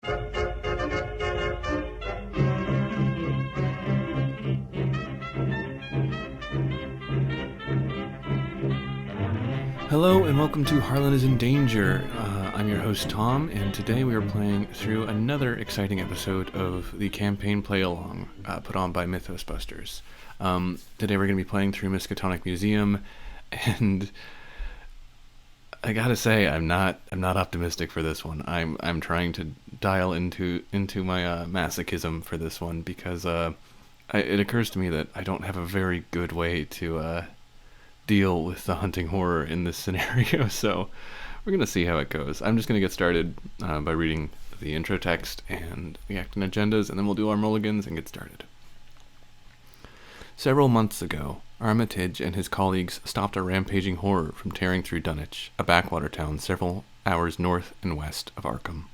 Hello and welcome to Harlan is in Danger. I'm your host Tom, and today we are playing through another exciting episode of the campaign play-along put on by Mythosbusters. Today we're going to be playing through Miskatonic Museum, and I gotta say I'm not optimistic for this one. I'm trying to dial into my masochism for this one because it occurs to me that I don't have a very good way to deal with the hunting horror in this scenario, so we're going to see how it goes. I'm just going to get started by reading the intro text and the act and agendas, and then we'll do our mulligans and get started. Several months ago, Armitage and his colleagues stopped a rampaging horror from tearing through Dunwich, a backwater town several hours north and west of Arkham.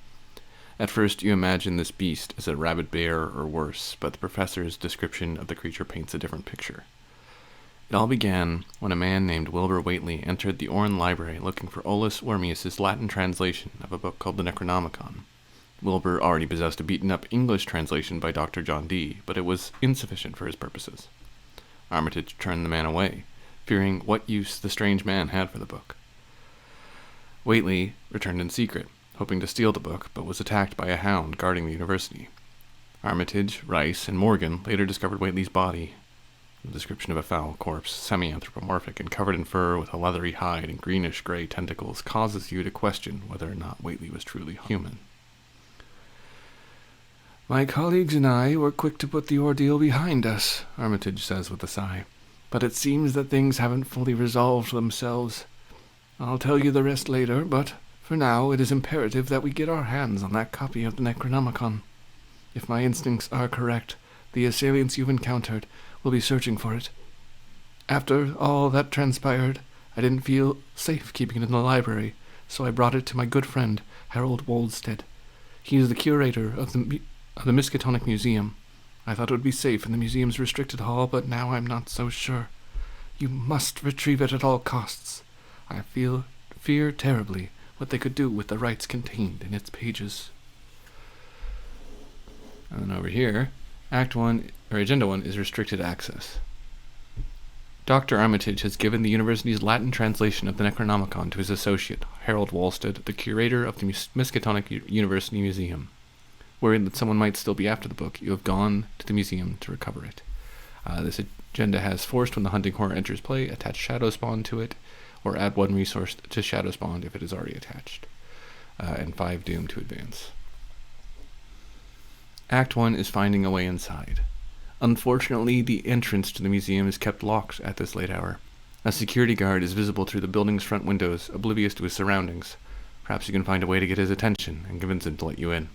At first you imagine this beast as a rabid bear or worse, but the professor's description of the creature paints a different picture. It all began when a man named Wilbur Whately entered the Orrin Library looking for Olus Wormius's Latin translation of a book called the Necronomicon. Wilbur already possessed a beaten-up English translation by Dr. John Dee, but it was insufficient for his purposes. Armitage turned the man away, fearing what use the strange man had for the book. Whately returned in secret, hoping to steal the book, but was attacked by a hound guarding the university. Armitage, Rice, and Morgan later discovered Whately's body. The description of a foul corpse, semi-anthropomorphic and covered in fur with a leathery hide and greenish-gray tentacles, causes you to question whether or not Whately was truly human. "My colleagues and I were quick to put the ordeal behind us," Armitage says with a sigh. "But it seems that things haven't fully resolved themselves. I'll tell you the rest later, but for now it is imperative that we get our hands on that copy of the Necronomicon. If my instincts are correct, the assailants you've encountered will be searching for it. After all that transpired, I didn't feel safe keeping it in the library, so I brought it to my good friend, Harold Woldstead. He is the curator of the Miskatonic Museum. I thought it would be safe in the museum's restricted hall, but now I'm not so sure. You must retrieve it at all costs. I fear terribly what they could do with the rights contained in its pages." And then over here, Agenda 1 is restricted access. Dr. Armitage has given the university's Latin translation of the Necronomicon to his associate, Harold Woldstead, the curator of the Miskatonic University Museum. Worried that someone might still be after the book, you have gone to the museum to recover it. This agenda has forced when the hunting horror enters play, attach Shadow Spawn to it, or add 1 resource to Shadow Spawn if it is already attached, and 5 doom to advance. Act 1 is finding a way inside. Unfortunately, the entrance to the museum is kept locked at this late hour. A security guard is visible through the building's front windows, oblivious to his surroundings. Perhaps you can find a way to get his attention and convince him to let you in.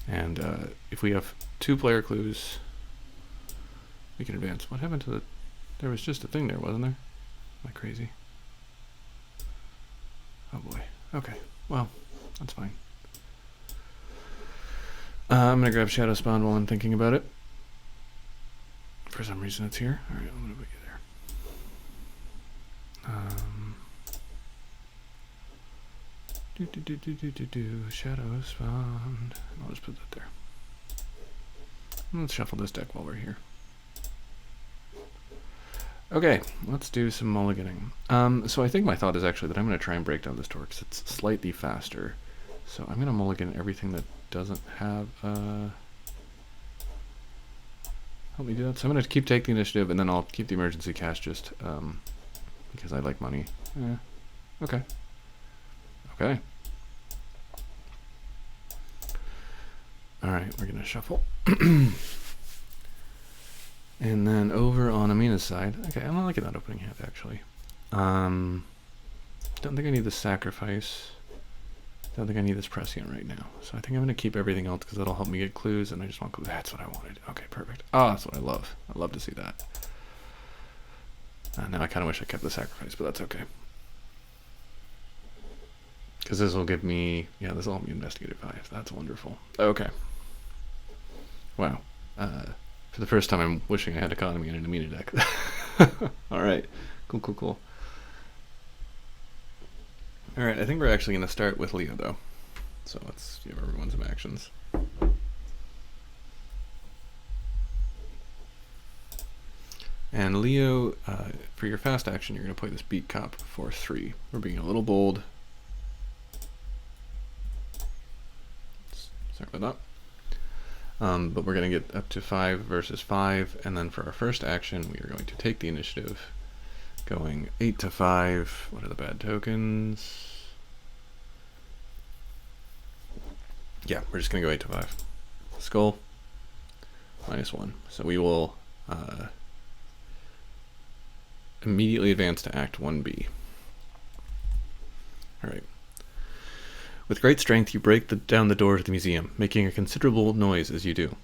And if we have 2 player clues, we can advance. What happened to the... There was just a thing there, wasn't there? Am I crazy? Oh boy. Okay. Well, that's fine. I'm going to grab Shadow Spawn while I'm thinking about it. For some reason it's here. Alright, I'm going to put you there. Shadow Spawn. I'll just put that there. Let's shuffle this deck while we're here. Okay, let's do some mulliganing. So I think my thought is actually that I'm going to try and break down this door because it's slightly faster. So I'm going to mulligan everything that doesn't have... help me do that. So I'm going to take the initiative and then I'll keep the emergency cash just because I like money. Okay. Okay. Alright, we're going to shuffle. And then over on Amina's side, okay, I'm not liking that opening hand actually. Don't think I need the sacrifice. Don't think I need this prescient right now. So I think I'm going to keep everything else because that'll help me get clues, and I just want clues. That's what I wanted. Okay, perfect. Oh, that's what I love. I love to see that. Now I kind of wish I kept the sacrifice, but that's okay. Because this will give me, yeah, this will help me investigate 5. That's wonderful. Okay. Wow. For the first time, I'm wishing I had economy in an Amina deck. Alright. Cool, cool, cool. Alright, I think we're actually going to start with Leo, though. So let's give everyone some actions. And Leo, for your fast action, you're going to play this Beat Cop for 3. We're being a little bold. Sorry about that. But we're going to get up to 5 versus 5, and then for our first action, we are going to take the initiative, going 8 to 5. What are the bad tokens? Yeah, we're just going to go 8 to 5. Skull, -1. So we will immediately advance to Act 1B. Alright. With great strength, you break down the door to the museum, making a considerable noise as you do.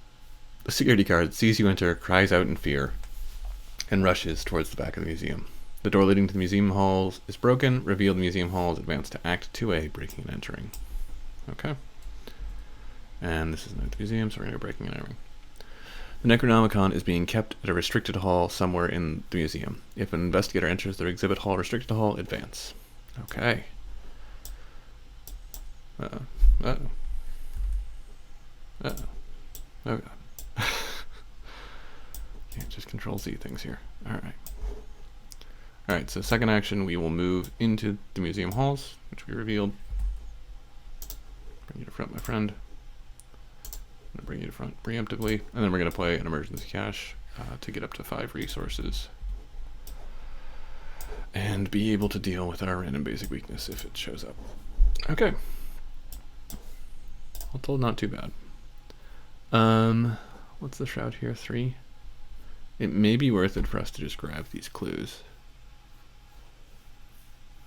The security guard sees you enter, cries out in fear, and rushes towards the back of the museum. The door leading to the museum halls is broken. Reveal the museum halls. Advance to Act 2A, breaking and entering. Okay. And this is not the museum, so we're going to go breaking and entering. The Necronomicon is being kept at a restricted hall somewhere in the museum. If an investigator enters the exhibit hall restricted hall, advance. Okay. Uh-oh. Uh-oh. Uh-oh. Oh god. Can't just Control-Z things here. Alright. Alright, so second action, we will move into the museum halls, which we revealed. Bring you to front, my friend. I'm going to bring you to front preemptively, and then we're going to play an emergency cache to get up to 5 resources and be able to deal with our random basic weakness if it shows up. Okay. All told, not too bad. What's the shroud here? 3? It may be worth it for us to just grab these clues.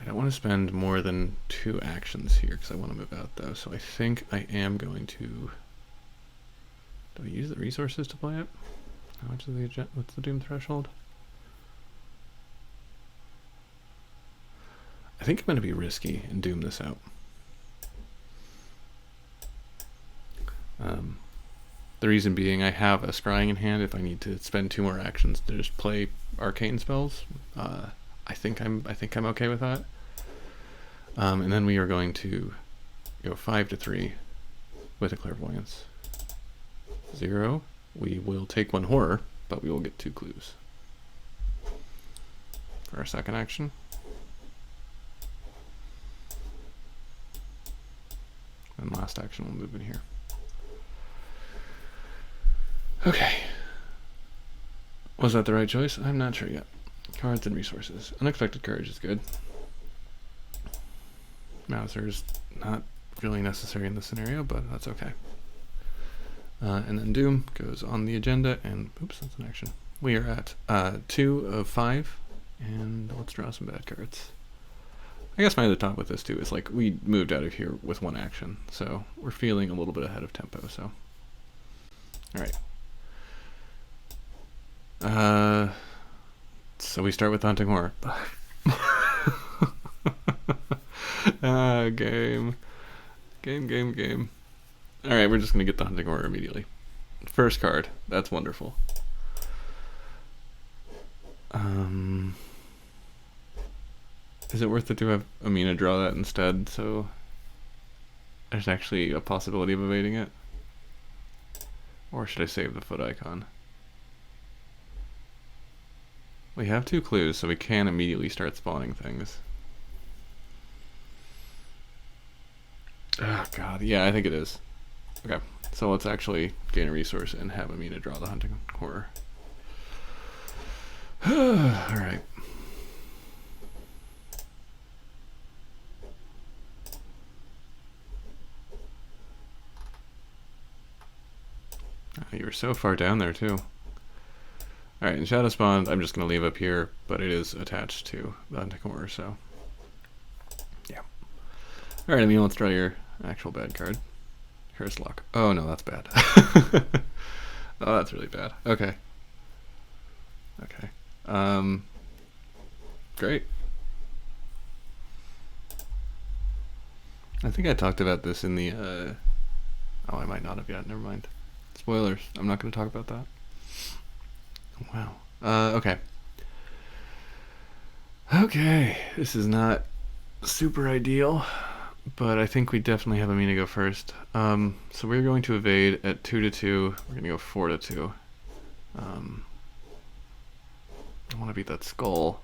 I don't want to spend more than 2 actions here because I want to move out though, so I think I am going to... Do I use the resources to play it? How much is the what's the doom threshold? I think I'm going to be risky and doom this out. The reason being I have a scrying in hand if I need to spend 2 more actions to just play arcane spells. I think I'm okay with that. And then we are going to go 5 to 3 with a clairvoyance. 0. We will take 1 horror, but we will get 2 clues. For our second action. And last action we'll move in here. Okay. Was that the right choice? I'm not sure yet. Cards and resources. Unexpected courage is good. Mauser's not really necessary in this scenario, but that's okay. And then Doom goes on the agenda, and oops, that's an action. We are at 2 of 5, and let's draw some bad cards. I guess my other thought with this too is like we moved out of here with 1 action, so we're feeling a little bit ahead of tempo. So, all right. So we start with Haunting Horror. Game. Alright, we're just going to get the Haunting Horror immediately. First card. That's wonderful. Is it worth it to have Amina draw that instead, so there's actually a possibility of evading it? Or should I save the foot icon? We have 2 clues, so we can immediately start spawning things. Oh god, yeah, I think it is. Okay, so let's actually gain a resource and have Amina draw the Haunting Horror. Alright. You were so far down there too. Alright, and Shadow Spawn, I'm just going to leave up here, but it is attached to the Haunting Horror, so... yeah. Alright, Amina, let's draw your actual bad card. Curse Luck. Oh no, that's bad. Oh, that's really bad. Okay. Okay. Great. I think I talked about this in the, oh, I might not have yet, never mind. Spoilers, I'm not going to talk about that. Wow. Okay. Okay, this is not super ideal. but I think we definitely have Amina go first. So we're going to evade at 2 to 2. We're going to go 4 to 2. I want to beat that skull.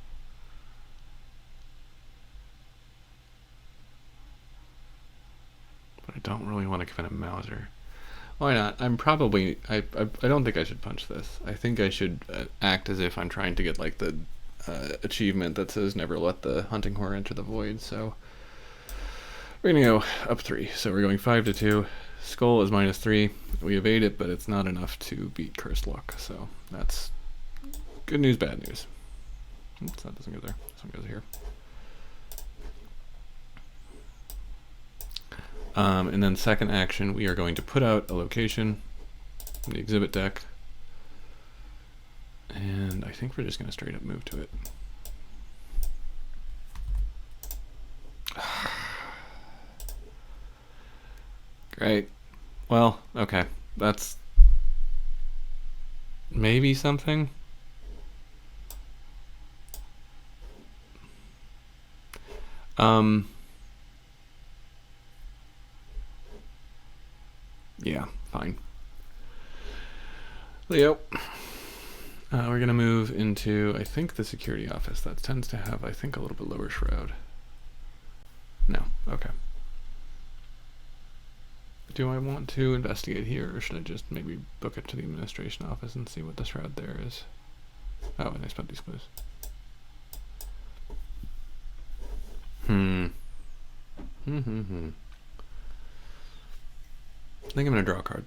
But I don't really want to commit a Mauser. Why not? I don't think I should punch this. I think I should act as if I'm trying to get like the achievement that says never let the hunting horror enter the void. So we're gonna go up 3. So we're going 5 to 2. Skull is -3. We evade it, but it's not enough to beat Cursed Luck. So that's good news, bad news. Oops, that doesn't go there. This one goes here. And then second action, we are going to put out a location in the exhibit deck. And I think we're just going to straight up move to it. Great. Well, okay. That's maybe something. Yeah, fine. Leo. We're gonna move into, I think, the security office. That tends to have, I think, a little bit lower shroud. No, okay. Do I want to investigate here, or should I just maybe book it to the administration office and see what the shroud there is? Oh, and I spent these clues. I think I'm gonna draw a card.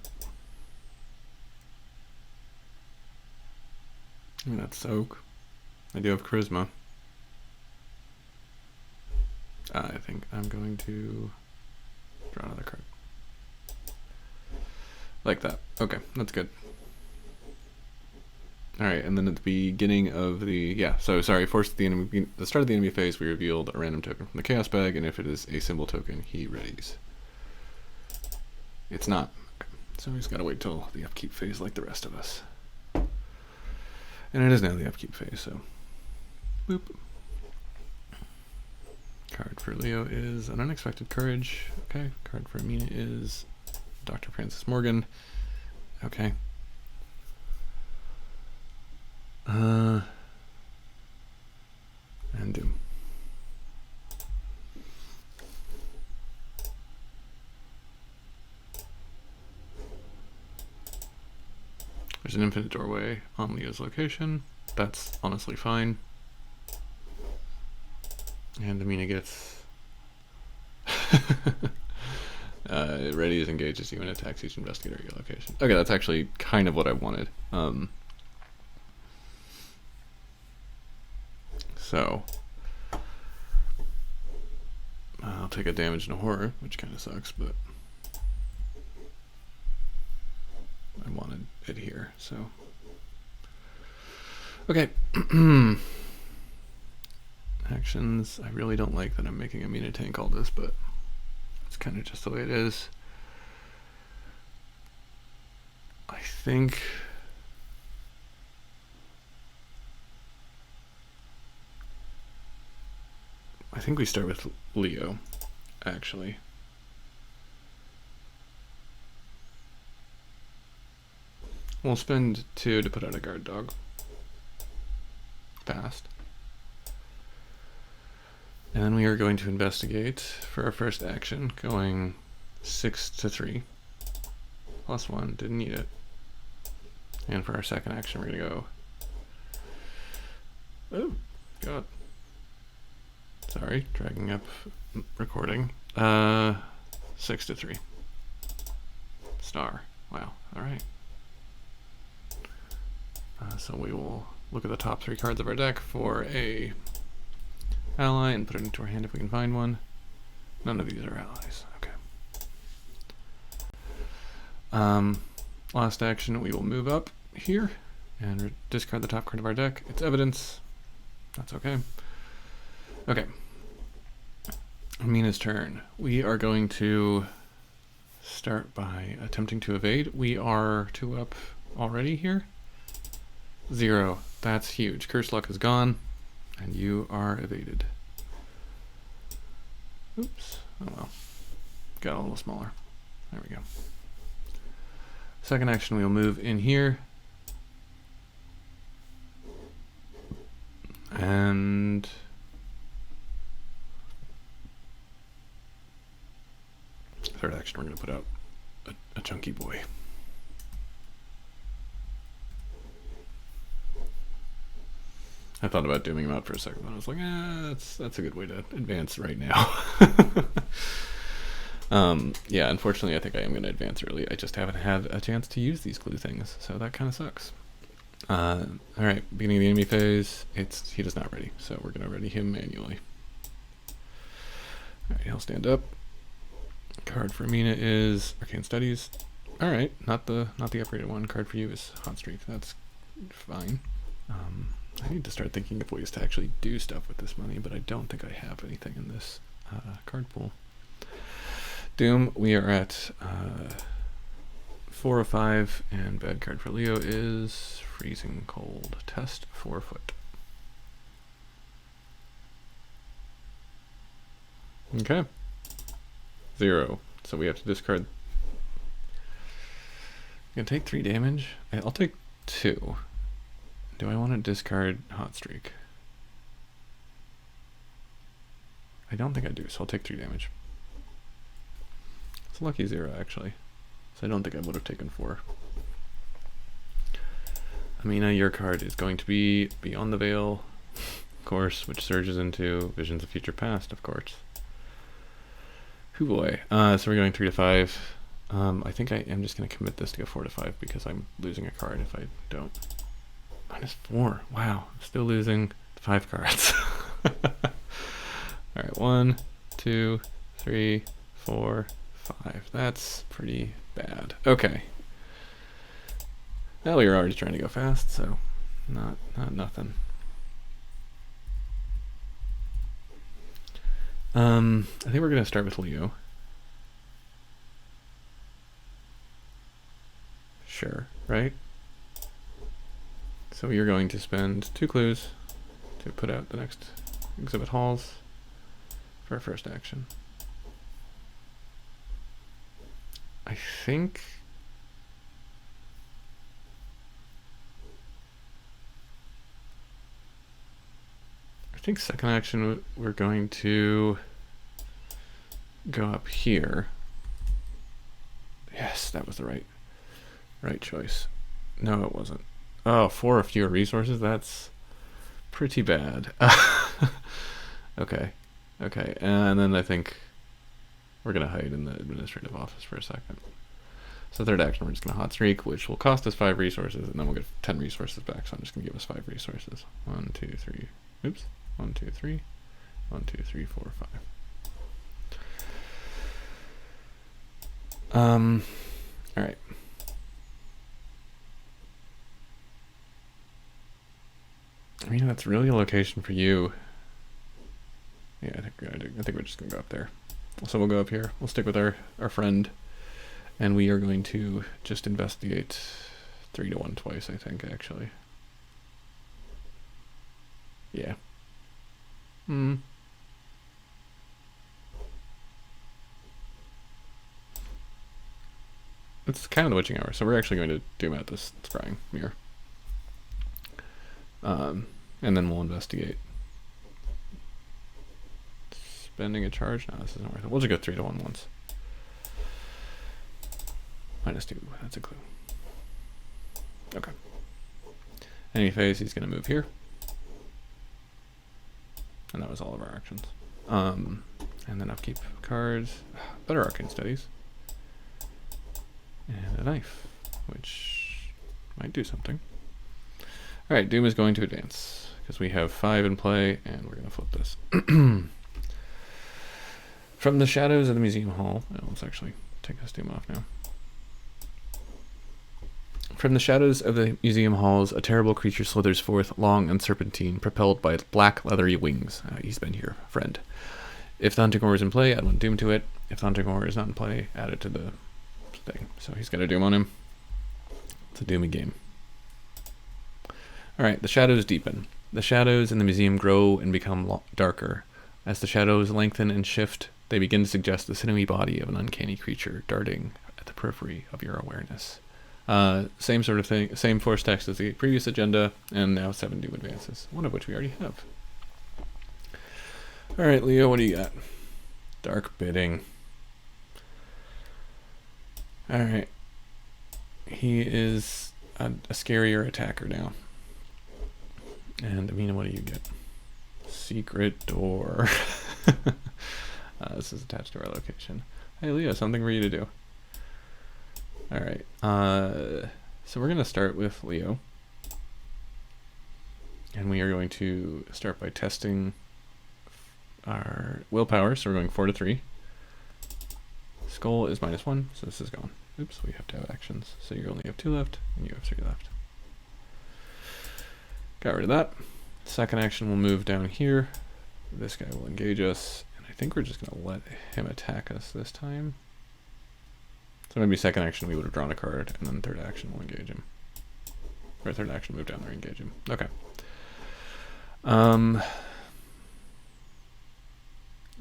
I mean, that's soak. I do have charisma. I think I'm going to draw another card. Like that. Okay, that's good. Alright, and then at the beginning of the... Yeah, so sorry, forced at the enemy, the start of the enemy phase, we revealed a random token from the Chaos bag, and if it is a symbol token, he readies. It's not. Okay. So he's got to wait till the upkeep phase like the rest of us. And it is now the upkeep phase, so... Boop. Card for Leo is an Unexpected Courage. Okay. Card for Amina is Dr. Francis Morgan. Okay. And Doom. There's an infinite doorway on Leo's location. That's honestly fine. And Amina gets... ready as engages you and attacks each investigator at your location. Okay, that's actually kind of what I wanted. So... I'll take a damage and a horror, which kind of sucks, but... I wanted it here, so... Okay. Actions. I really don't like that I'm making Amina tank all this, but it's kind of just the way it is. I think we start with Leo, actually. We'll spend 2 to put out a guard dog. Fast. And then we are going to investigate for our first action, going 6 to 3. +1, didn't need it. And for our second action, we're gonna go... Oh, God. Sorry, dragging up recording. 6 to 3. Star. Wow, alright. So we will look at the top 3 cards of our deck for a ally and put it into our hand if we can find one. None of these are allies. Okay. Last action, we will move up here and discard the top card of our deck. It's evidence. That's okay. Okay. Amina's turn. We are going to start by attempting to evade. We are 2 up already here. 0. That's huge. Curse Luck is gone, and you are evaded. Oops. Oh well. Got a little smaller. There we go. Second action, we'll move in here. And third action, we're going to put out a chunky boy. I thought about dooming him out for a second, but I was like, that's a good way to advance right now. Yeah, unfortunately, I think I am going to advance early. I just haven't had a chance to use these glue things, so that kind of sucks. Alright, beginning of the enemy phase, he does not ready, so we're going to ready him manually. Alright, he'll stand up. Card for Amina is Arcane Studies. Alright, not the upgraded one. Card for you is Hot Streak. That's fine. I need to start thinking of ways to actually do stuff with this money, but I don't think I have anything in this card pool. Doom, we are at 4 of 5, and bad card for Leo is Freezing Cold. Test 4 foot. Okay. 0. So we have to discard. I'm gonna take 3 damage. I'll take 2. Do I want to discard Hot Streak? I don't think I do, so I'll take 3 damage. It's a lucky 0, actually. So I don't think I would have taken 4. Amina, your card is going to be Beyond the Veil, of course, which surges into Visions of Future Past, of course. Hoo boy. So we're going 3 to 5. I think I am just going to commit this to go 4 to 5 because I'm losing a card if I don't. -4. Wow. Still losing 5 cards. Alright, 1, 2, 3, 4, 5. That's pretty bad. Okay. Well, you're already trying to go fast, so not nothing. I think we're gonna start with Leo. Sure, right? So you're going to spend 2 clues to put out the next exhibit halls for our first action. I think second action we're going to go up here. Yes, that was the right choice. No, it wasn't. Oh, 4 or fewer resources? That's pretty bad. Okay. And then I think we're going to hide in the administrative office for a second. So third action, we're just going to Hot Streak, which will cost us 5 resources, and then we'll get 10 resources back, so I'm just going to give us 5 resources. 1, 2, 3. Oops. 1, 2, 3. 1, 2, 3, 4, 5. Alright. I mean, that's really a location for you. Yeah, I think we're just gonna go up there. So we'll go up here. We'll stick with our friend, and we are going to just investigate 3 to 1 twice. I think actually. Yeah. It's kind of the witching hour, so we're actually going to doom out this scrying mirror. And then we'll investigate. Spending a charge? No, this isn't worth it. We'll just go 3 to 1 once. -2, that's a clue. Okay. Any phase, he's going to move here. And that was all of our actions. And then upkeep cards. Better Arcane Studies. And a knife, which might do something. Alright, Doom is going to advance, because we have 5 in play, and we're going to flip this. From the shadows of the museum hall, let's actually take this Doom off now. From the shadows of the museum halls, a terrible creature slithers forth, long and serpentine, propelled by its black, leathery wings. He's been here, friend. If the Hunting Horror is in play, add 1 Doom to it. If the Hunting Horror is not in play, add it to the thing. So he's got a Doom on him. It's a doomy game. Alright, the shadows deepen. The shadows in the museum grow and become darker. As the shadows lengthen and shift, They begin to suggest the sinewy body of an uncanny creature darting at the periphery of your awareness. Same sort of thing, same force text as the previous agenda, and now 7 new advances, one of which we already have. Alright, Leo, what do you got? Dark bidding. Alright. He is a scarier attacker now. And Amina, what do you get? Secret door. This is attached to our location. Hey, Leo, something for you to do. Alright. So we're going to start with Leo. And we are going to start by testing our willpower. So we're going 4 to 3. Skull is -1, so this is gone. Oops, we have to have actions. So you only have 2 left, and you have 3 left. Got rid of that. Second action will move down here. This guy will engage us, and I think we're just going to let him attack us this time. So maybe second action we would have drawn a card, and then third action we'll engage him. Or third action, move down there, engage him. Okay.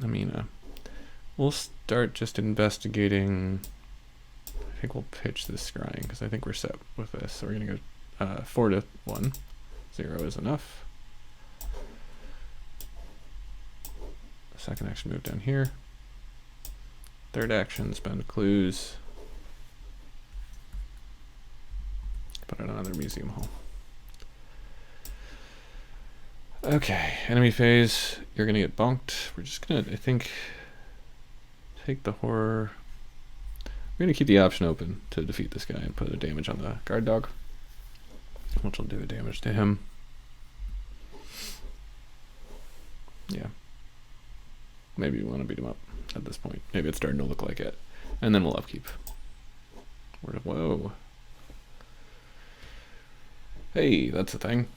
Amina. We'll start just investigating. I think we'll pitch this scrying because I think we're set with this. So we're going to go 4 to 1. 0 is enough. Second action, move down here. Third action, spend clues. Put out another museum hall. Okay, enemy phase. You're going to get bonked. We're just going to, I think, take the horror. We're going to keep the option open to defeat this guy and put a damage on the guard dog, which will do a damage to him. Yeah. Maybe we want to beat him up at this point. Maybe it's starting to look like it. And then we'll upkeep. Whoa. Hey, that's a thing.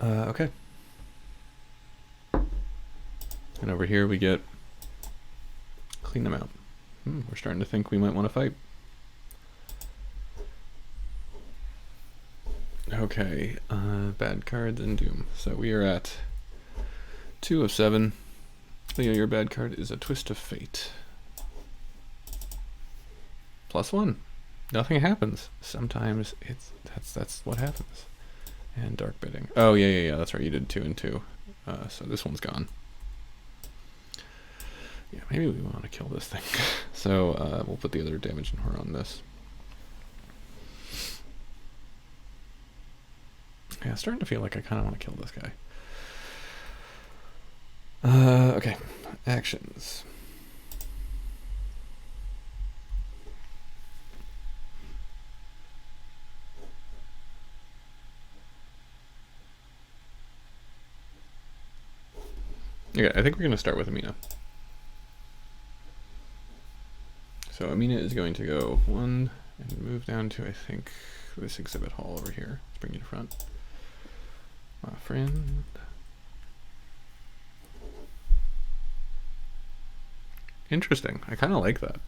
Okay. And over here we get clean them out. We're starting to think we might want to fight. Okay, bad cards and doom. So we are at 2 of 7. Leo, your bad card is a Twist of Fate. +1. Nothing happens. Sometimes that's what happens. And dark bidding. Oh yeah. That's right. You did 2 and 2. So this one's gone. Yeah, maybe we want to kill this thing. So we'll put the other damage and horror on this. Yeah, starting to feel like I kind of want to kill this guy. Okay, actions. Okay, I think we're going to start with Amina. So Amina is going to go 1 and move down to, I think, this exhibit hall over here. Let's bring you to front. My friend. Interesting. I kind of like that.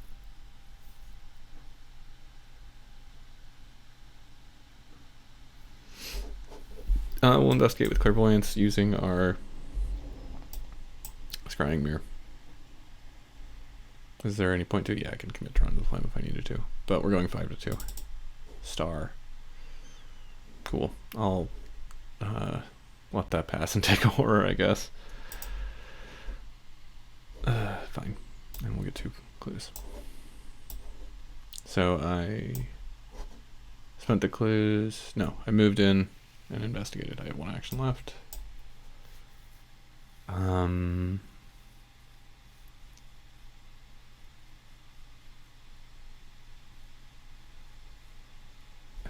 We'll investigate with clairvoyance using our scrying mirror. Is there any point to it? Yeah, I can commit Tron to the Flame if I needed to. But we're going 5 to 2. Star. Cool. I'll let that pass and take a horror, I guess. Fine. And we'll get 2 clues. So I spent the clues. No, I moved in and investigated. I have 1 action left. I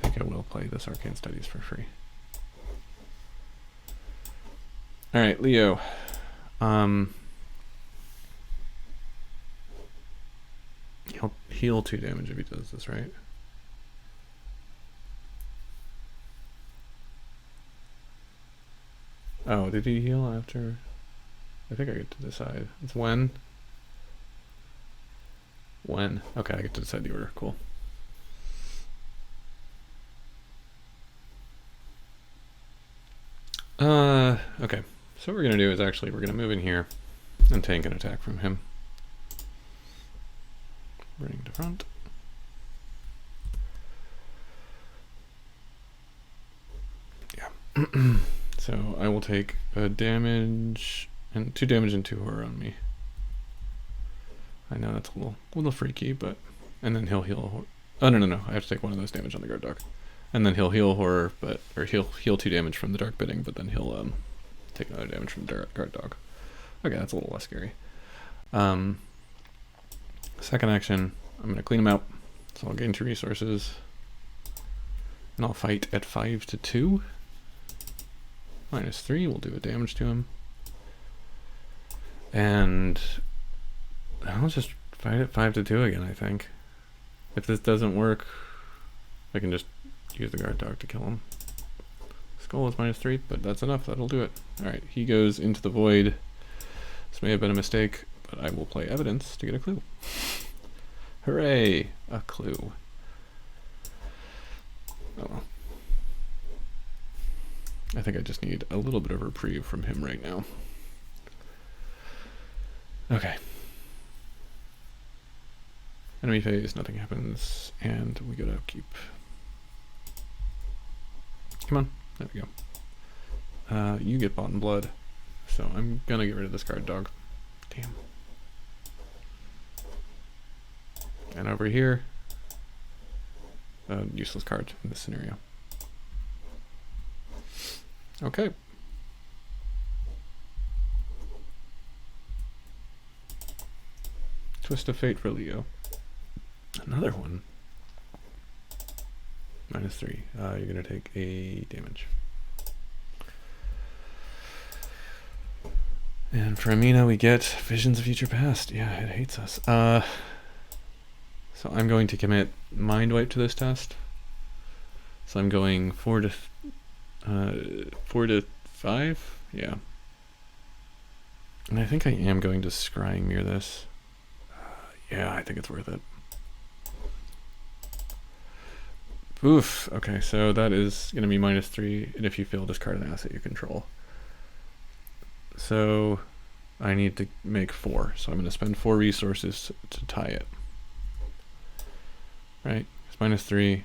think I will play this Arcane Studies for free. Alright, Leo. He'll heal 2 damage if he does this, right? Oh, did he heal after? I think I get to decide. It's when? When? Okay, I get to decide the order. Cool. Okay. So what we're going to do is actually we're going to move in here and tank an attack from him. Bring to front. Yeah. So I will take a damage and 2 damage and 2 horror on me. I know that's a little freaky, but and then he'll heal. Oh no! I have to take 1 of those damage on the guard dog, and then he'll heal horror, or he'll heal 2 damage from the dark bidding, but then he'll take another damage from the guard dog. Okay, that's a little less scary. Second action, I'm gonna clean him out, so I'll gain 2 resources, and I'll fight at 5 to 2. -3 will do a damage to him, and I'll just fight at 5 to 2 again. I think if this doesn't work, I can just use the guard dog to kill him. Skull is -3, but that's enough. That'll do it. Alright, he goes into the void. This may have been a mistake, but I will play evidence to get a clue. Hooray! A clue. Oh well. I think I just need a little bit of reprieve from him right now. Okay. Enemy phase, nothing happens, and we go to upkeep. Come on, there we go. You get bought in blood, so I'm gonna get rid of this guard dog. Damn. And over here, useless card in this scenario. Okay. Twist of Fate for Leo. Another one. -3. You're gonna take a damage. And for Amina, we get Visions of Future Past. Yeah, it hates us. So I'm going to commit Mind Wipe to this test. So I'm going 4 to 5. Yeah. And I think I am going to Scrying Mirror this. Yeah, I think it's worth it. Oof. Okay, so that is going to be -3, and if you fail, discard an asset you control. So I need to make 4, so I'm going to spend 4 resources to tie it. Right? It's -3.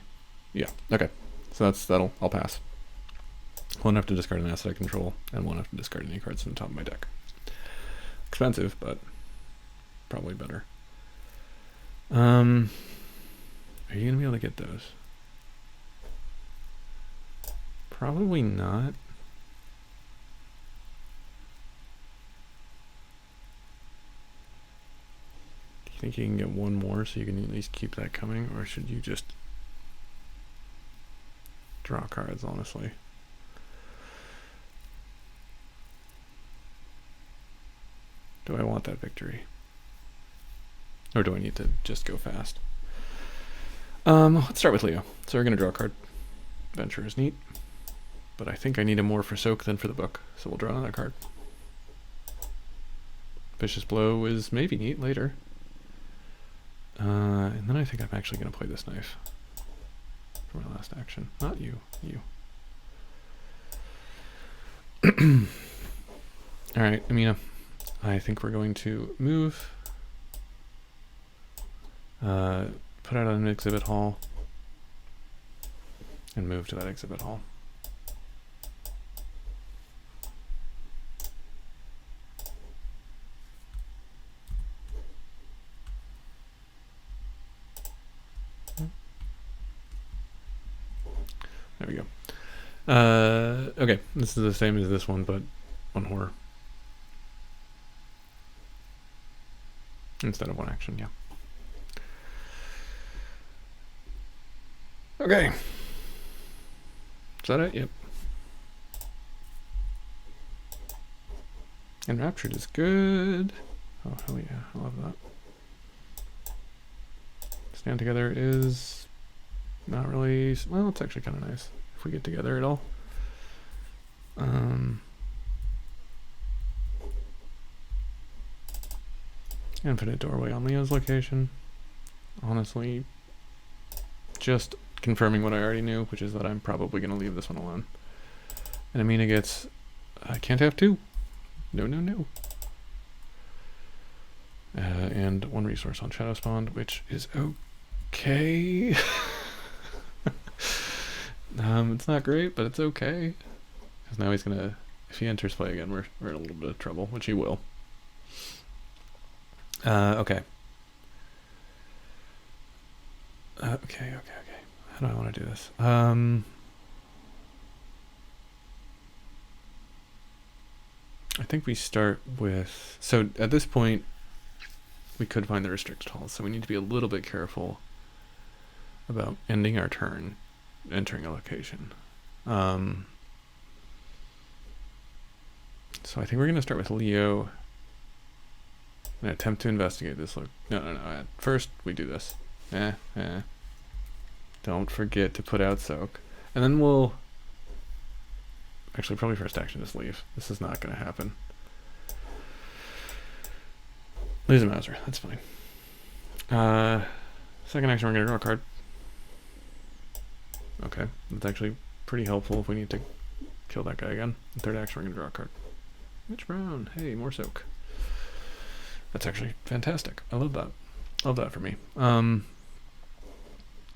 Yeah. Okay. So I'll pass. Won't have to discard an asset I control, and won't have to discard any cards from the top of my deck. Expensive, but probably better. Are you gonna be able to get those? Probably not. Do you think you can get 1 more so you can at least keep that coming, or should you just draw cards, honestly? Do I want that victory? Or do I need to just go fast? Let's start with Leo. So we're going to draw a card. Venture is neat. But I think I need it more for Soak than for the book. So we'll draw another card. Vicious Blow is maybe neat later. And then I think I'm actually going to play this knife for my last action. Not you. You. Alright, Amina. I think we're going to move. Put out an exhibit hall. And move to that exhibit hall. There we go. Okay, this is the same as this one, but 1 horror. Instead of 1 action, yeah. Okay. Is that it? Yep. Enraptured is good. Oh, hell yeah. I love that. Stand Together is not really... Well, it's actually kind of nice if we get together at all. Infinite Doorway on Leo's location. Honestly, just confirming what I already knew, which is that I'm probably going to leave this one alone. And Amina gets... I can't have 2. No, no, no. And 1 resource on Shadow Spawn, which is okay. It's not great, but it's okay. Because now he's gonna, if he enters play again, we're in a little bit of trouble, which he will. Okay. Okay. How do I want to do this? I think we start with, so at this point, we could find the restricted halls, so we need to be a little bit careful about ending our turn, entering a location. So I think we're going to start with Leo and attempt to investigate this. No. First, we do this. Don't forget to put out soak. And then we'll... Actually, probably first action, just leave. This is not going to happen. Lose a Mauser. That's fine. Second action, we're going to draw a card. Okay. That's actually pretty helpful if we need to kill that guy again. And third action, we're going to draw a card. Mitch Brown. Hey, more soak. That's actually fantastic. I love that. Love that for me.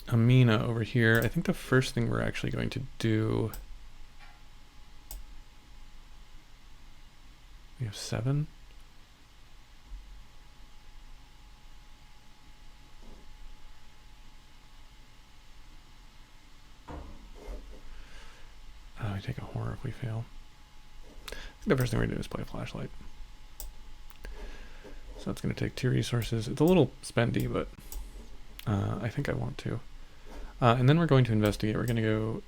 Amina over here. I think the first thing we're actually going to do... We have 7. We take a horror if we fail. I think the first thing we're going to do is play a flashlight. So that's going to take 2 resources. It's a little spendy, but I think I want to. And then we're going to investigate. We're going to go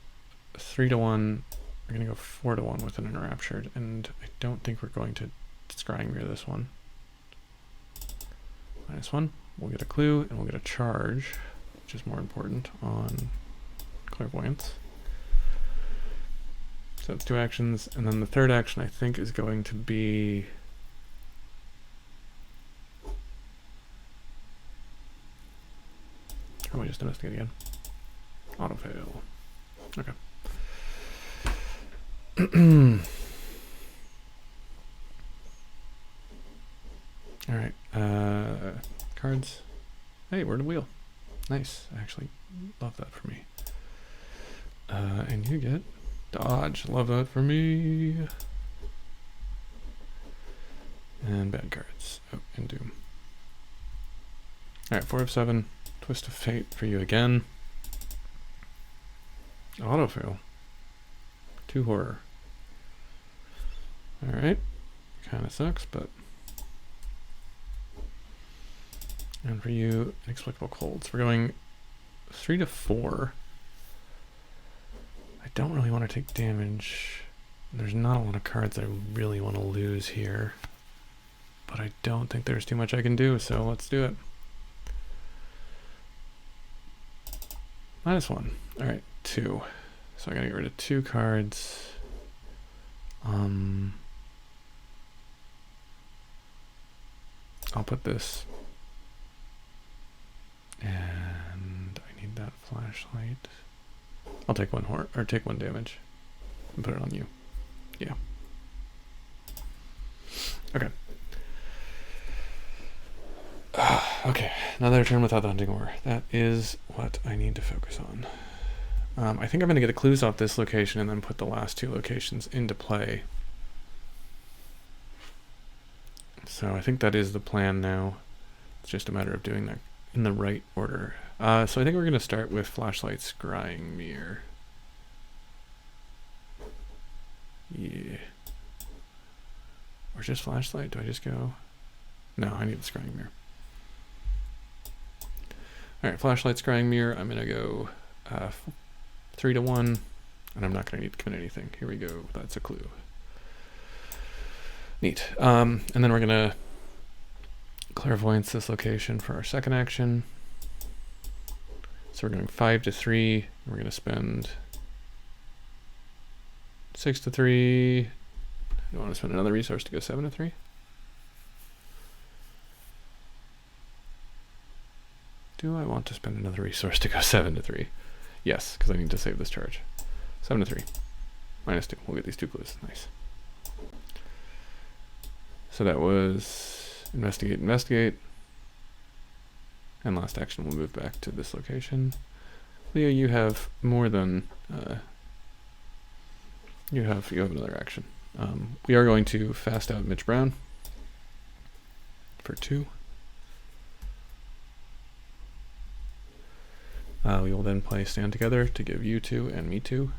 3 to 1. We're going to go 4 to 1 with an enraptured. And I don't think we're going to scrying mirror this one. -1. We'll get a clue, and we'll get a charge, which is more important on clairvoyance. So that's 2 actions, and then the third action I think is going to be or we just investigate again. Auto fail. Okay. Alright. Cards. Hey, word of wheel. Nice. I actually love that for me. And you get dodge. Love that for me. And bad cards. Oh, and doom. Alright, 4 of 7. Twist of fate for you again. Autofill. 2 horror. Alright. Kinda sucks, but... And for you, inexplicable colds. We're going 3 to 4. I don't really want to take damage. There's not a lot of cards I really want to lose here. But I don't think there's too much I can do, so let's do it. -1. Alright, 2. So I gotta get rid of 2 cards. I'll put this. And I need that flashlight. I'll take 1 horror, or take 1 damage. And put it on you. Yeah. Okay. Okay, another turn without the hunting horror. That is what I need to focus on. I think I'm going to get the clues off this location and then put the last 2 locations into play. So I think that is the plan now. It's just a matter of doing that in the right order. So I think we're going to start with flashlight scrying mirror. Yeah. Or just flashlight? Do I just go? No, I need the scrying mirror. Alright, flashlight scrying mirror. I'm going to go 3 to 1. And I'm not going to need to commit anything. Here we go. That's a clue. Neat. And then we're going to clairvoyance this location for our second action. So we're going 5 to 3. We're going to spend 6 to 3. I want to spend another resource to go 7 to 3. Do I want to spend another resource to go 7 to 3? Yes, because I need to save this charge. 7 to 3. -2. We'll get these 2 clues. Nice. So that was investigate, investigate. And last action will move back to this location. Leo, you have more than you have another action. We are going to fast out Mitch Brown for 2. We will then play Stand Together to give you 2 and me 2.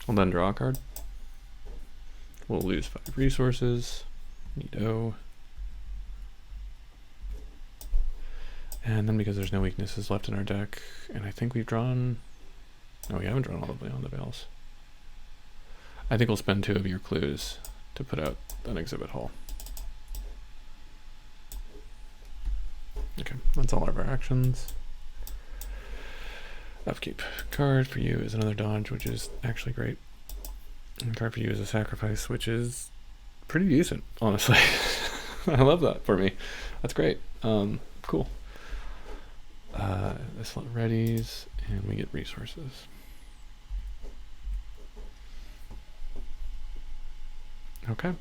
We'll then draw a card. We'll lose 5 resources. Need O. And then because there's no weaknesses left in our deck, and I think we've drawn... No, we haven't drawn all the way on the veils. I think we'll spend 2 of your clues to put out an exhibit hall. Okay, that's all of our actions. Upkeep. Card for you is another dodge, which is actually great. And card for you is a sacrifice, which is pretty decent, honestly. I love that for me. That's great. Cool. This one readies, and we get resources. Okay.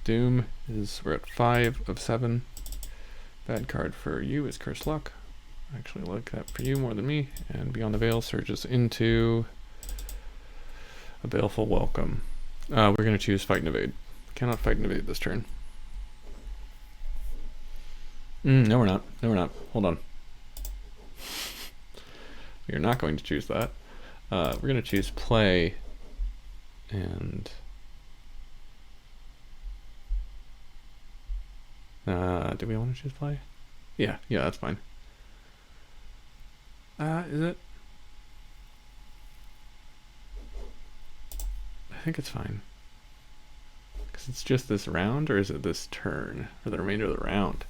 Doom is, we're at 5 of 7. Bad card for you is Curse Luck. I actually like that for you more than me. And Beyond the Veil surges into a Baleful Welcome. We're going to choose Fight and Evade. Cannot fight and evade this turn. No, we're not. No, we're not. Hold on. We are not going to choose that. We're going to choose Play and... do we want to choose Play? Yeah, that's fine. Is it? I think it's fine. Because it's just this round, or is it this turn? For the remainder of the round?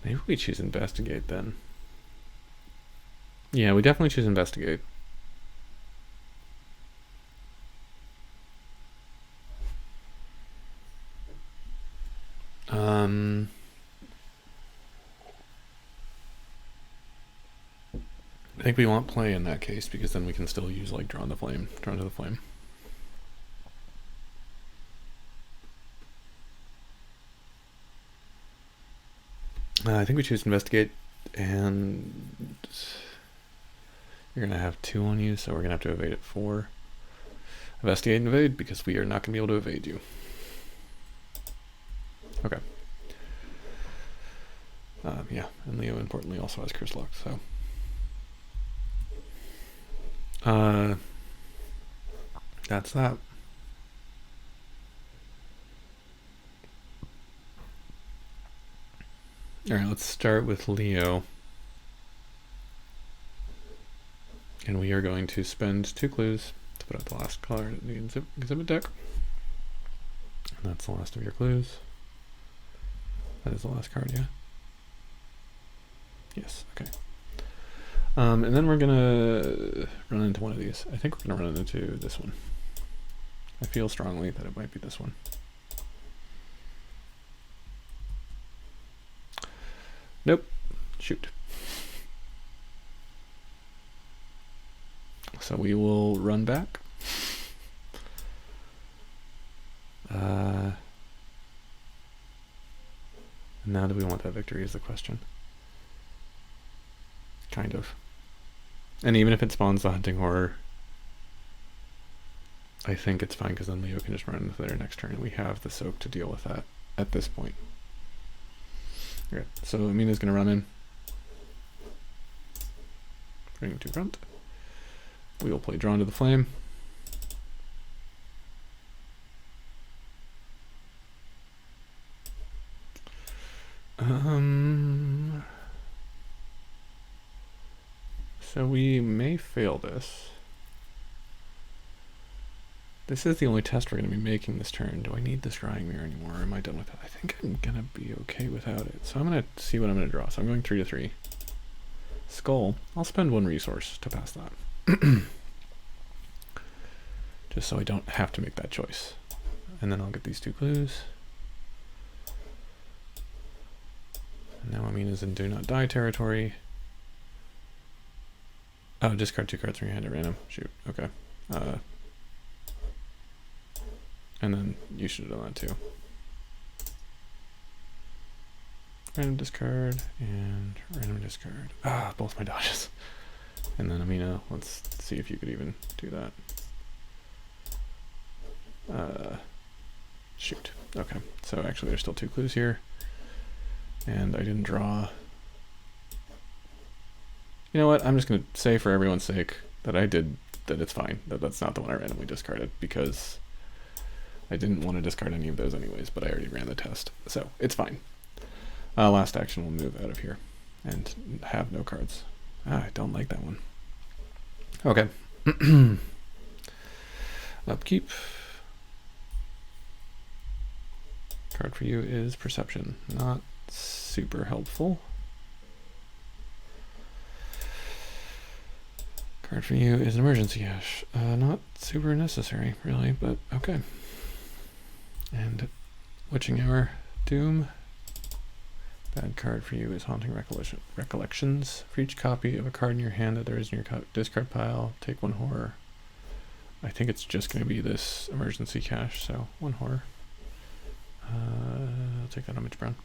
Maybe we choose Investigate then. Yeah, we definitely choose Investigate. I think we want Play in that case, because then we can still use like Drawn to the Flame. I think we choose Investigate, and you're gonna have 2 on you, so we're gonna have to evade at 4. Investigate and evade, because we are not gonna be able to evade you. Okay. Yeah, and Leo importantly also has Curse Luck, so. That's that. Alright, let's start with Leo. And we are going to spend 2 clues to put out the last card in the exhibit deck. And that's the last of your clues. That is the last card, yeah? Yes, okay. And then we're gonna run into one of these. I think we're gonna run into this one. I feel strongly that it might be this one. Nope. Shoot. So we will run back. Now do we want that victory is the question. Kind of. And even if it spawns the Hunting Horror, I think it's fine, because then Leo can just run into there next turn, and we have the soak to deal with that at this point. Okay, so Amina's going to run in. Bring to front. We will play Drawn to the Flame. So we may fail this. This is the only test we're going to be making this turn. Do I need this Scrying Mirror anymore, or am I done with it? I think I'm going to be okay without it. So I'm going to see what I'm going to draw. So I'm going 3 to 3. Skull. I'll spend 1 resource to pass that. Just so I don't have to make that choice. And then I'll get these 2 clues. Now Amina's in do not die territory. Oh, discard 2 cards from your hand at random. Shoot, okay. And then you should have done that too. Random discard and random discard. Ah, both my dodges. And then Amina, let's see if you could even do that. Shoot. Okay, so actually there's still 2 clues here. And I didn't draw. You know what? I'm just going to say for everyone's sake that it's fine. That's not the one I randomly discarded because I didn't want to discard any of those anyways, but I already ran the test. So it's fine. Last action, we'll move out of here and have no cards. I don't like that one. Okay. Upkeep. Card for you is Perception. Not super helpful. Card for you is an Emergency Cache. Not super necessary, really, but okay. And Witching Hour, Doom. Bad card for you is Haunting Recollections. For each copy of a card in your hand that there is in your discard pile, take 1 horror. I think it's just going to be this Emergency Cache, so 1 horror. I'll take that on Mitch Brown.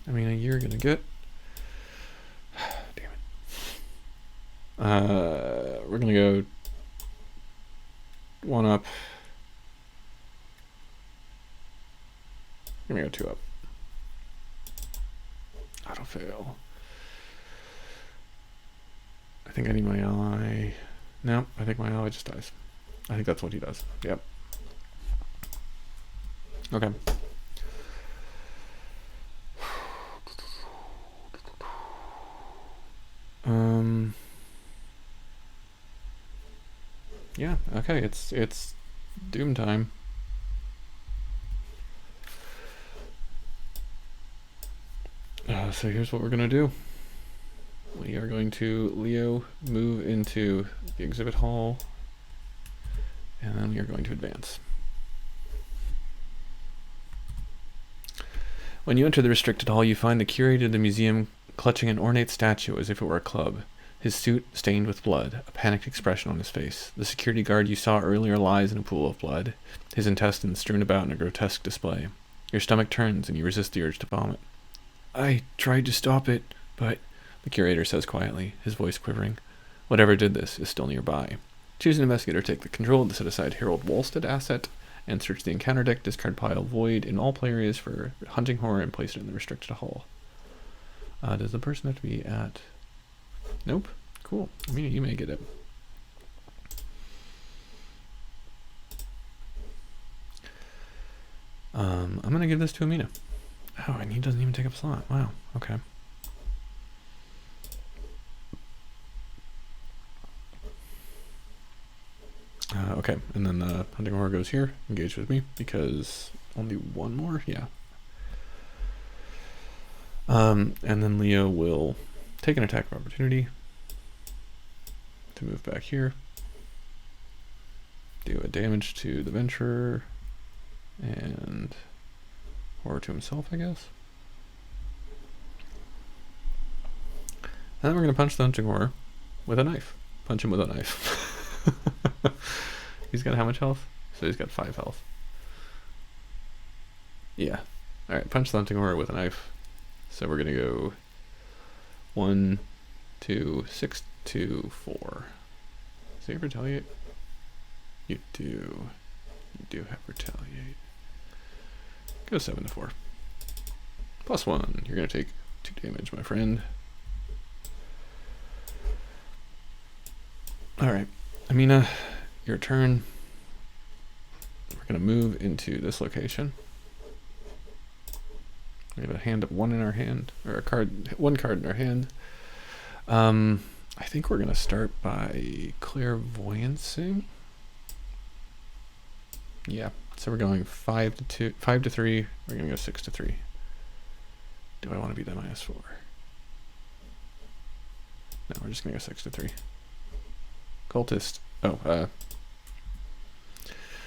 I mean, you're gonna get. Damn it. We're gonna go 1 up. I'm gonna go 2 up. Auto fail. I think I need my ally. No, I think my ally just dies. I think that's what he does. Yep. Okay. Yeah, okay, it's Doom time. So here's what we're gonna do. We are going to Leo move into the exhibit hall, and then we are going to advance. When you enter the restricted hall, you find the curator of the museum clutching an ornate statue as if it were a club, his suit stained with blood, a panicked expression on his face. The security guard you saw earlier lies in a pool of blood, his intestines strewn about in a grotesque display. Your stomach turns and you resist the urge to vomit. I tried to stop it, but... the curator says quietly, his voice quivering. Whatever did this is still nearby. Choose an investigator, take the control to set aside Harold Wolstead asset, and search the encounter deck, discard pile void in all play areas for hunting horror, and place it in the restricted hall. Does the person have to be at... Nope. Cool. I mean, you may get it. I'm going to give this to Amina. Oh, and he doesn't even take up slot. Wow. Okay. Okay, and then the hunting horror goes here, engage with me, because only 1 more, yeah. And then Leo will take an attack of opportunity to move back here, do a damage to the venturer, and horror to himself, I guess. And then we're going to punch the hunting horror with a knife. Punch him with a knife. He's got how much health? So he's got 5 health. Yeah. Alright, punch the hunting horror with a knife. So we're gonna go 1, 2, 6, 2, 4. Does he have retaliate? You do. You do have retaliate. Go 7 to 4. +1. You're gonna take 2 damage, my friend. Alright. Amina, your turn. We're going to move into this location. We have a hand of 1 in our hand, or a card, 1 card in our hand. I think we're going to start by clairvoyancing. Yeah, so we're going 5 to 3. We're going to go 6 to 3. Do I want to be the -4? No, we're just going to go 6 to 3. Cultist. Oh,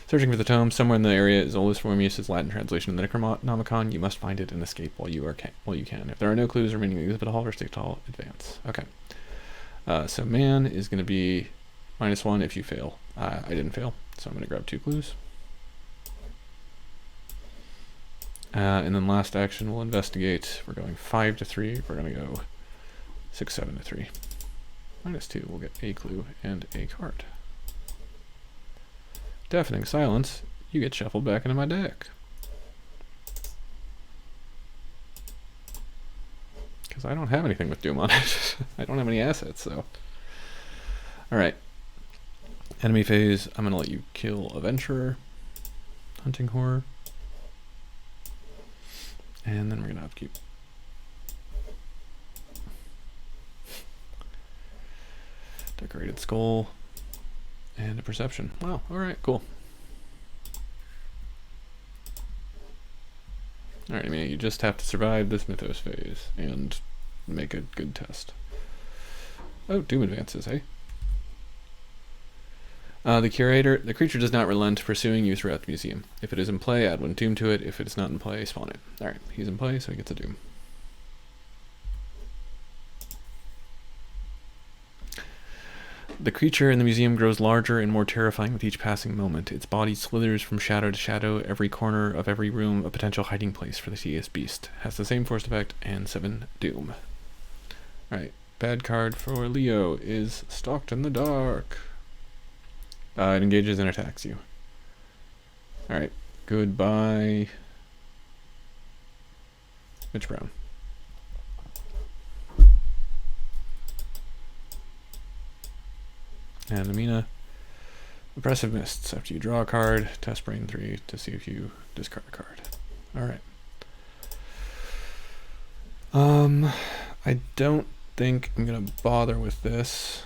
Searching for the tome. Somewhere in the area is Oldest Formius' Latin translation of the Necronomicon. You must find it and escape while you can. If there are no clues remaining in the exhibit hall or stick tall, advance. Okay. So man is going to be -1 if you fail. I didn't fail, so I'm going to grab 2 clues. And then last action, we'll investigate. We're going 5 to 3. We're going to go 6, 7 to 3. -2, we'll get a clue and a card. Deafening silence. You get shuffled back into my deck. Because I don't have anything with Doom on it. I don't have any assets, so. Alright. Enemy phase. I'm going to let you kill Adventurer. Hunting Horror. And then we're going to upkeep. Decorated Skull. And a Perception. Wow, alright, cool. Alright, I mean, you just have to survive this Mythos phase and make a good test. Oh, Doom advances, hey? The creature does not relent, pursuing you throughout the museum. If it is in play, add 1 Doom to it. If it is not in play, spawn it. Alright, he's in play, so he gets a Doom. The creature in the museum grows larger and more terrifying with each passing moment. Its body slithers from shadow to shadow, every corner of every room a potential hiding place for the hideous beast. Has the same force effect and 7 Doom. Alright, bad card for Leo is Stalked in the Dark. It engages and attacks you. Alright, goodbye, Mitch Brown. And Amina, Oppressive Mists. After you draw a card, test Brain 3 to see if you discard a card. Alright. I don't think I'm going to bother with this.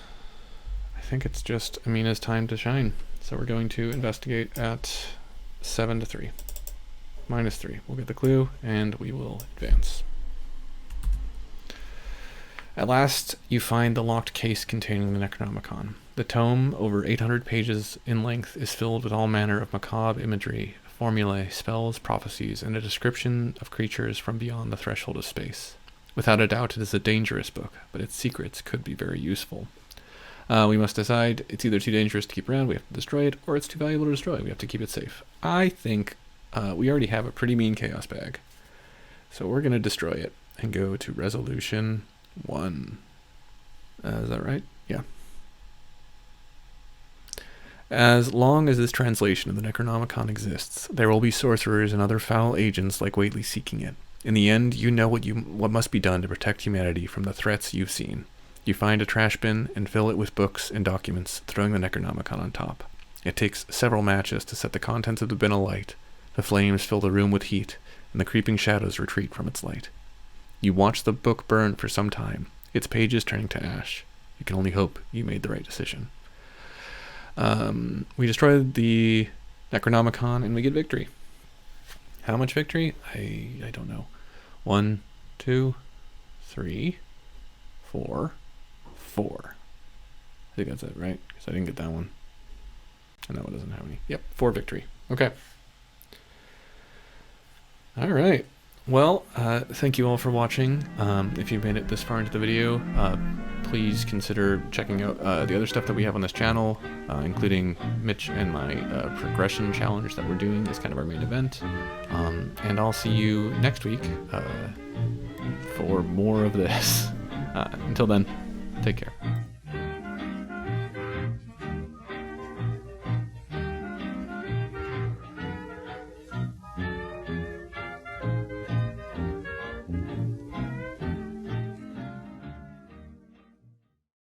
I think it's just Amina's time to shine. So we're going to investigate at 7 to 3. -3. We'll get the clue, and we will advance. At last, you find the locked case containing the Necronomicon. The tome, over 800 pages in length, is filled with all manner of macabre imagery, formulae, spells, prophecies, and a description of creatures from beyond the threshold of space. Without a doubt, it is a dangerous book, but its secrets could be very useful. We must decide it's either too dangerous to keep around, we have to destroy it, or it's too valuable to destroy, we have to keep it safe. I think we already have a pretty mean chaos bag. So we're going to destroy it and go to resolution 1. Is that right? Yeah. As long as this translation of the Necronomicon exists, there will be sorcerers and other foul agents like Whately seeking it. In the end, you know what must be done to protect humanity from the threats you've seen. You find a trash bin and fill it with books and documents, throwing the Necronomicon on top. It takes several matches to set the contents of the bin alight. The flames fill the room with heat, and the creeping shadows retreat from its light. You watch the book burn for some time, its pages turning to ash. You can only hope you made the right decision. We destroy the Necronomicon and we get victory. How much victory? I don't know. 1, 2, 3, 4, 4. I think that's it, right? Because I didn't get that one. I know it doesn't have any. Yep, 4 victory. Okay. All right. Well, thank you all for watching. If you've made it this far into the video, please consider checking out the other stuff that we have on this channel, including Mitch and my progression challenge that we're doing is kind of our main event. And I'll see you next week for more of this. Until then, take care.